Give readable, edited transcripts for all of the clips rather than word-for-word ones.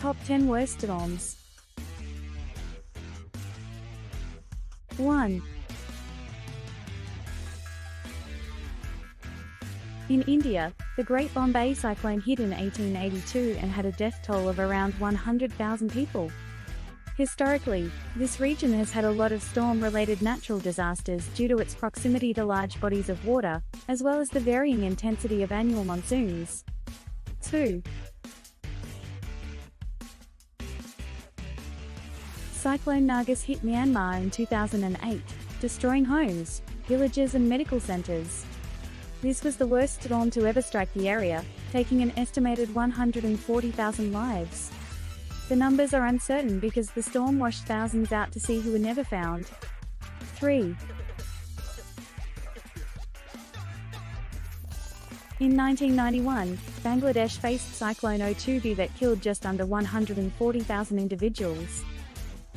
Top 10 Worst Storms. 1. In India, the Great Bombay Cyclone hit in 1882 and had a death toll of around 100,000 people. Historically, this region has had a lot of storm-related natural disasters due to its proximity to large bodies of water, as well as the varying intensity of annual monsoons. 2. Cyclone Nargis hit Myanmar in 2008, destroying homes, villages and medical centers. This was the worst storm to ever strike the area, taking an estimated 140,000 lives. The numbers are uncertain because the storm washed thousands out to sea who were never found. 3. In 1991, Bangladesh faced Cyclone Otubi that killed just under 140,000 individuals.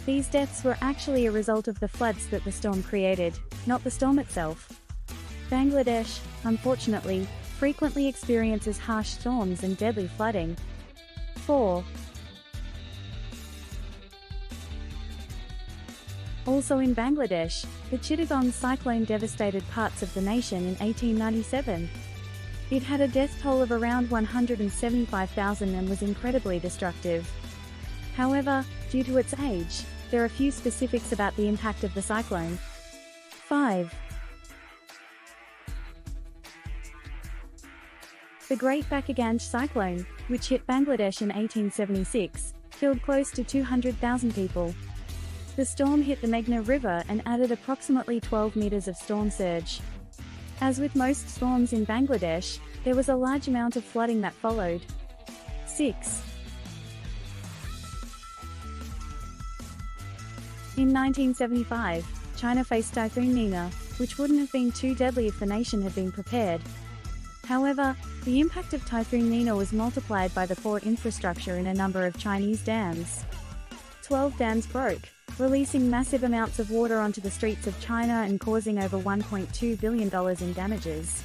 These deaths were actually a result of the floods that the storm created, not the storm itself. Bangladesh, unfortunately, frequently experiences harsh storms and deadly flooding. 4. Also in Bangladesh, the Chittagong cyclone devastated parts of the nation in 1897. It had a death toll of around 175,000 and was incredibly destructive. However, due to its age, there are few specifics about the impact of the cyclone. 5. The Great Bakaganj cyclone, which hit Bangladesh in 1876, killed close to 200,000 people. The storm hit the Meghna River and added approximately 12 meters of storm surge. As with most storms in Bangladesh, there was a large amount of flooding that followed. 6. In 1975, China faced Typhoon Nina, which wouldn't have been too deadly if the nation had been prepared. However, the impact of Typhoon Nina was multiplied by the poor infrastructure in a number of Chinese dams. 12 dams broke, releasing massive amounts of water onto the streets of China and causing over $1.2 billion in damages.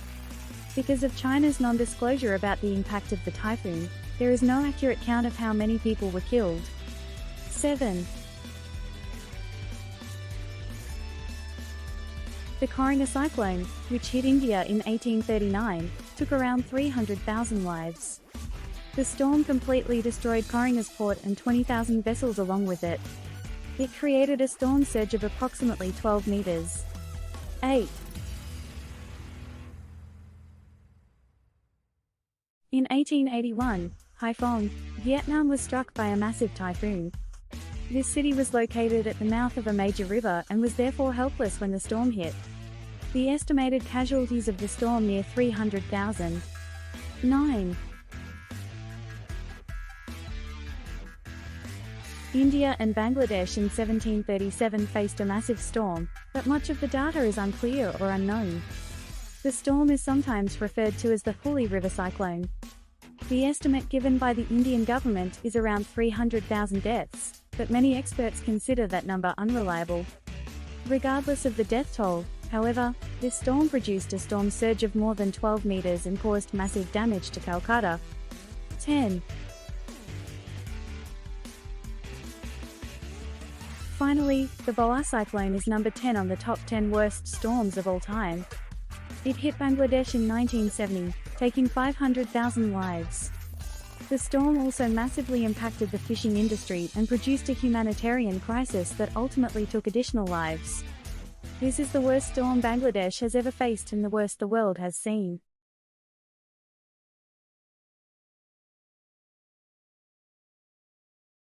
Because of China's non-disclosure about the impact of the typhoon, there is no accurate count of how many people were killed. 7. The Coringa cyclone, which hit India in 1839, took around 300,000 lives. The storm completely destroyed Coringa's port and 20,000 vessels along with it. It created a storm surge of approximately 12 meters. 8. In 1881, Haiphong, Vietnam was struck by a massive typhoon. This city was located at the mouth of a major river and was therefore helpless when the storm hit. The estimated casualties of the storm near 300,000. 9. India and Bangladesh in 1737 faced a massive storm, but much of the data is unclear or unknown. The storm is sometimes referred to as the Hooghly River cyclone. The estimate given by the Indian government is around 300,000 deaths, but many experts consider that number unreliable. Regardless of the death toll, however, this storm produced a storm surge of more than 12 meters and caused massive damage to Calcutta. 10. Finally, the Boa cyclone is number 10 on the top 10 worst storms of all time. It hit Bangladesh in 1970, taking 500,000 lives. The storm also massively impacted the fishing industry and produced a humanitarian crisis that ultimately took additional lives. This is the worst storm Bangladesh has ever faced and the worst the world has seen.